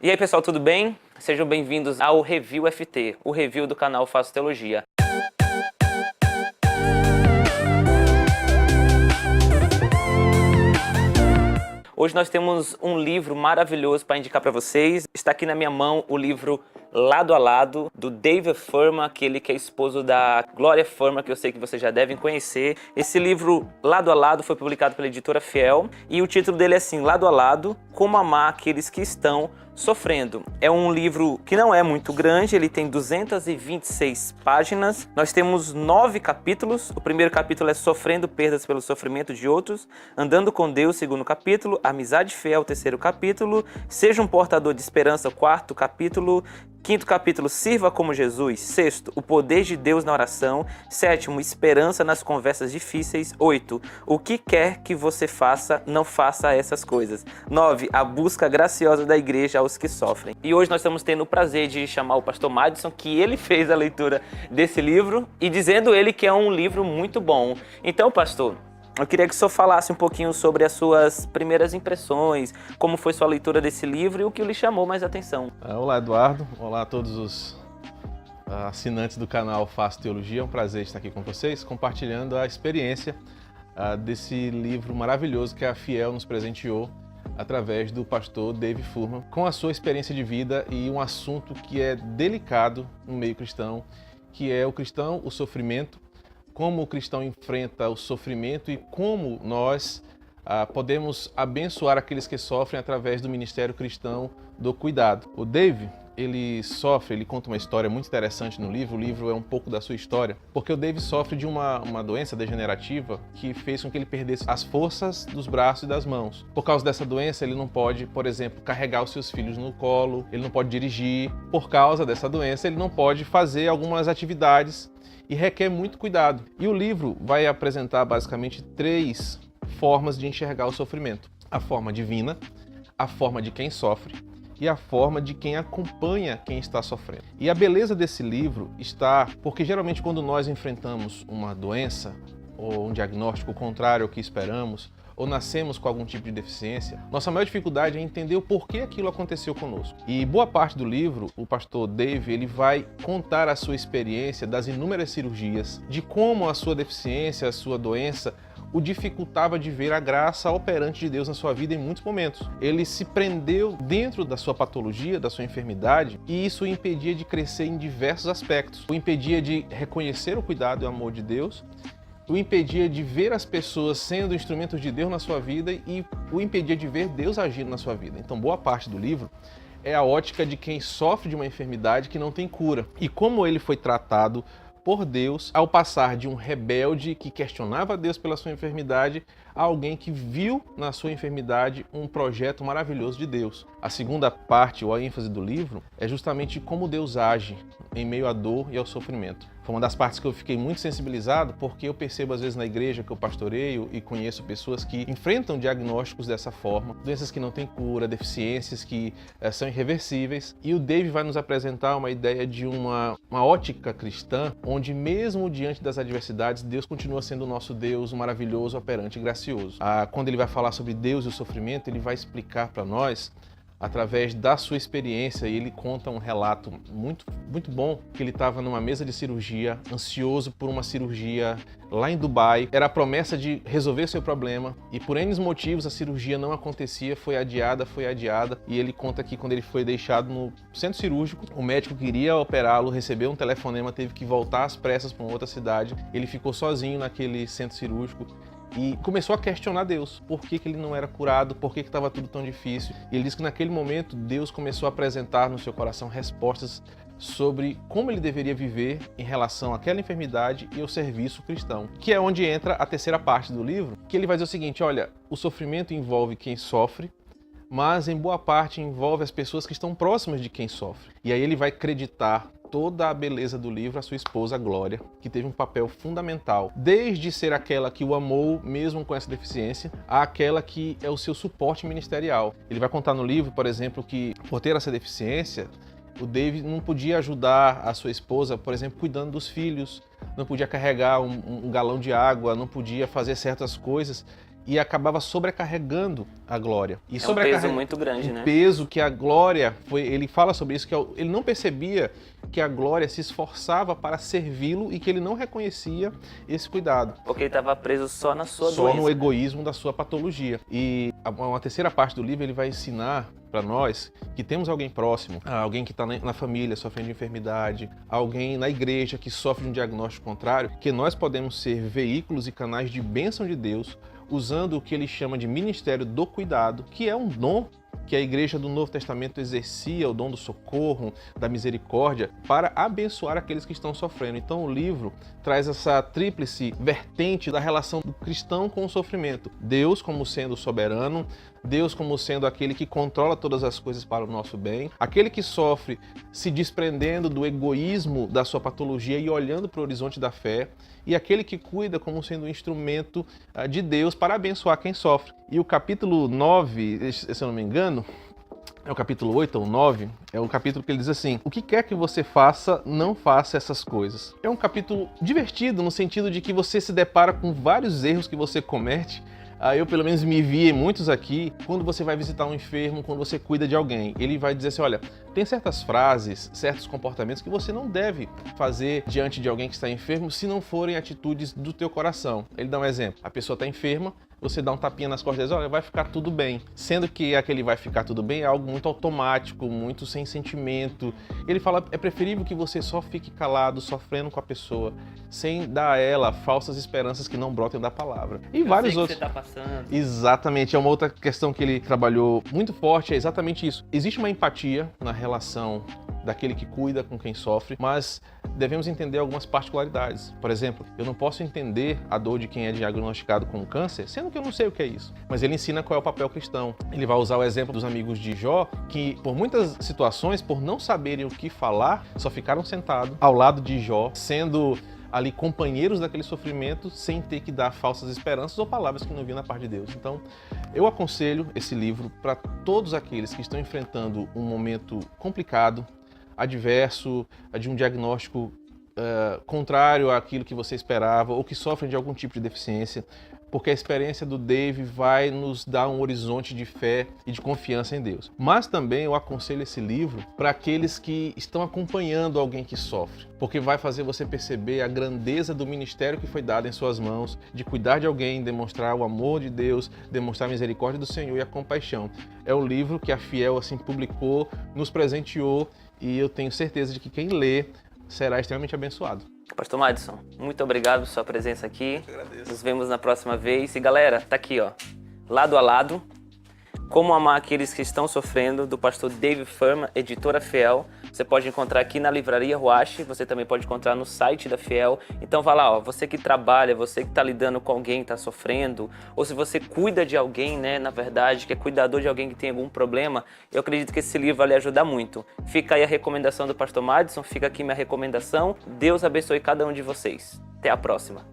E aí pessoal, tudo bem? Sejam bem-vindos ao Review FT, o review do canal Faço Teologia. Hoje nós temos um livro maravilhoso para indicar para vocês. Está aqui na minha mão o livro Lado a Lado, do David Furman, aquele que é esposo da Glória Furman, que eu sei que vocês já devem conhecer. Esse livro, Lado a Lado, foi publicado pela editora Fiel e o título dele é assim, Lado a Lado, Como Amar Aqueles que Estão Sofrendo. É um livro que não é muito grande, ele tem 226 páginas. Nós temos 9 capítulos. O primeiro capítulo é Sofrendo Perdas pelo Sofrimento de Outros, Andando com Deus, segundo capítulo, Amizade Fiel, terceiro capítulo, Seja um Portador de Esperança, quarto capítulo, quinto capítulo, Sirva como Jesus. Sexto, O Poder de Deus na Oração. Sétimo, Esperança nas Conversas Difíceis. 8, O que quer que você faça, não faça essas coisas. 9, A Busca Graciosa da Igreja aos que sofrem. E hoje nós estamos tendo o prazer de chamar o pastor Madison, que ele fez a leitura desse livro e dizendo ele que é um livro muito bom. Então, pastor, eu queria que o senhor falasse um pouquinho sobre as suas primeiras impressões, como foi sua leitura desse livro e o que lhe chamou mais atenção. Olá, Eduardo. Olá a todos os assinantes do canal Faço Teologia. É um prazer estar aqui com vocês, compartilhando a experiência desse livro maravilhoso que a Fiel nos presenteou através do pastor David Furman, com a sua experiência de vida e um assunto que é delicado no meio cristão, que é o cristão, o sofrimento, como o cristão enfrenta o sofrimento e como nós podemos abençoar aqueles que sofrem através do ministério cristão do cuidado. O David, ele conta uma história muito interessante no livro. O livro é um pouco da sua história, porque o David sofre de uma doença degenerativa que fez com que ele perdesse as forças dos braços e das mãos. Por causa dessa doença, ele não pode, por exemplo, carregar os seus filhos no colo, ele não pode dirigir. Por causa dessa doença, ele não pode fazer algumas atividades e requer muito cuidado. E o livro vai apresentar basicamente 3 formas de enxergar o sofrimento: a forma divina, a forma de quem sofre e a forma de quem acompanha quem está sofrendo. E a beleza desse livro está porque geralmente quando nós enfrentamos uma doença ou um diagnóstico contrário ao que esperamos, ou nascemos com algum tipo de deficiência, nossa maior dificuldade é entender o porquê aquilo aconteceu conosco. E boa parte do livro, o pastor David, ele vai contar a sua experiência das inúmeras cirurgias, de como a sua deficiência, a sua doença, o dificultava de ver a graça operante de Deus na sua vida em muitos momentos. Ele se prendeu dentro da sua patologia, da sua enfermidade, e isso o impedia de crescer em diversos aspectos. O impedia de reconhecer o cuidado e o amor de Deus, o impedia de ver as pessoas sendo instrumentos de Deus na sua vida e o impedia de ver Deus agindo na sua vida. Então, boa parte do livro é a ótica de quem sofre de uma enfermidade que não tem cura e como ele foi tratado por Deus ao passar de um rebelde que questionava Deus pela sua enfermidade a alguém que viu na sua enfermidade um projeto maravilhoso de Deus. A segunda parte, ou a ênfase do livro, é justamente como Deus age em meio à dor e ao sofrimento. Foi uma das partes que eu fiquei muito sensibilizado, porque eu percebo às vezes na igreja que eu pastoreio e conheço pessoas que enfrentam diagnósticos dessa forma, doenças que não têm cura, deficiências que são irreversíveis. E o David vai nos apresentar uma ideia de uma ótica cristã, onde mesmo diante das adversidades, Deus continua sendo o nosso Deus, o maravilhoso, operante e gracioso. Quando ele vai falar sobre Deus e o sofrimento, ele vai explicar para nós através da sua experiência, e ele conta um relato muito bom, que ele estava numa mesa de cirurgia, ansioso por uma cirurgia lá em Dubai. Era a promessa de resolver seu problema e por N motivos a cirurgia não acontecia, foi adiada, e ele conta que quando ele foi deixado no centro cirúrgico, o médico queria operá-lo, recebeu um telefonema, teve que voltar às pressas para uma outra cidade, ele ficou sozinho naquele centro cirúrgico e começou a questionar Deus, por que ele não era curado, por que estava tudo tão difícil. E ele diz que naquele momento Deus começou a apresentar no seu coração respostas sobre como ele deveria viver em relação àquela enfermidade e ao serviço cristão, que é onde entra a terceira parte do livro, que ele vai dizer o seguinte: olha, o sofrimento envolve quem sofre, mas em boa parte envolve as pessoas que estão próximas de quem sofre. E aí ele vai acreditar toda a beleza do livro à sua esposa Glória, que teve um papel fundamental, desde ser aquela que o amou mesmo com essa deficiência, àquela que é o seu suporte ministerial. Ele vai contar no livro, por exemplo, que por ter essa deficiência, o David não podia ajudar a sua esposa, por exemplo, cuidando dos filhos, não podia carregar um galão de água, não podia fazer certas coisas e acabava sobrecarregando a glória. E É um peso muito grande, né? Peso que a glória, ele fala sobre isso, que ele não percebia que a glória se esforçava para servi-lo e que ele não reconhecia esse cuidado. Porque ele estava preso só na sua Só doença. no egoísmo da sua patologia. E uma terceira parte do livro ele vai ensinar para nós que temos alguém próximo, alguém que está na família sofrendo de enfermidade, alguém na igreja que sofre de um diagnóstico contrário, que nós podemos ser veículos e canais de bênção de Deus, usando o que ele chama de ministério do cuidado, que é um dom que a igreja do Novo Testamento exercia, o dom do socorro, da misericórdia, para abençoar aqueles que estão sofrendo. Então o livro traz essa tríplice vertente da relação do cristão com o sofrimento. Deus como sendo soberano, Deus como sendo aquele que controla todas as coisas para o nosso bem, aquele que sofre se desprendendo do egoísmo da sua patologia e olhando para o horizonte da fé, e aquele que cuida como sendo um instrumento de Deus para abençoar quem sofre. E o capítulo 9, se eu não me engano, é o capítulo 8 ou 9, é o capítulo que ele diz assim: o que quer que você faça, não faça essas coisas. É um capítulo divertido no sentido de que você se depara com vários erros que você comete. Eu pelo menos me vi em muitos aqui, quando você vai visitar um enfermo, quando você cuida de alguém. Ele vai dizer assim, olha, tem certas frases, certos comportamentos que você não deve fazer diante de alguém que está enfermo se não forem atitudes do teu coração. Ele dá um exemplo, a pessoa está enferma, você dá um tapinha nas costas e diz, olha, vai ficar tudo bem. Sendo que aquele vai ficar tudo bem é algo muito automático, muito sem sentimento. Ele fala, é preferível que você só fique calado, sofrendo com a pessoa, sem dar a ela falsas esperanças que não brotem da palavra. E vários outros. Você tá passando. Exatamente, é uma outra questão que ele trabalhou muito forte, é exatamente isso. Existe uma empatia na relação daquele que cuida com quem sofre, mas devemos entender algumas particularidades. Por exemplo, eu não posso entender a dor de quem é diagnosticado com câncer, sendo que eu não sei o que é isso. Mas ele ensina qual é o papel cristão. Ele vai usar o exemplo dos amigos de Jó, que por muitas situações, por não saberem o que falar, só ficaram sentados ao lado de Jó, sendo ali companheiros daquele sofrimento, sem ter que dar falsas esperanças ou palavras que não vinham na parte de Deus. Então, eu aconselho esse livro para todos aqueles que estão enfrentando um momento complicado, adverso, de um diagnóstico contrário àquilo que você esperava ou que sofrem de algum tipo de deficiência, porque a experiência do Dave vai nos dar um horizonte de fé e de confiança em Deus. Mas também eu aconselho esse livro para aqueles que estão acompanhando alguém que sofre, porque vai fazer você perceber a grandeza do ministério que foi dado em suas mãos, de cuidar de alguém, demonstrar o amor de Deus, demonstrar a misericórdia do Senhor e a compaixão. É o livro que a Fiel assim publicou, nos presenteou, e eu tenho certeza de que quem lê será extremamente abençoado. Pastor Madison, muito obrigado por sua presença aqui. Eu agradeço. Nos vemos na próxima vez. E galera, tá aqui, ó, Lado a Lado, Como Amar Aqueles que Estão Sofrendo, do pastor Dave Firman, editora Fiel. Você pode encontrar aqui na livraria Ruach, você também pode encontrar no site da Fiel. Então vai lá, ó, você que trabalha, você que está lidando com alguém que está sofrendo, ou se você cuida de alguém, né, na verdade, que é cuidador de alguém que tem algum problema, eu acredito que esse livro vai lhe ajudar muito. Fica aí a recomendação do pastor Madison, fica aqui minha recomendação. Deus abençoe cada um de vocês. Até a próxima.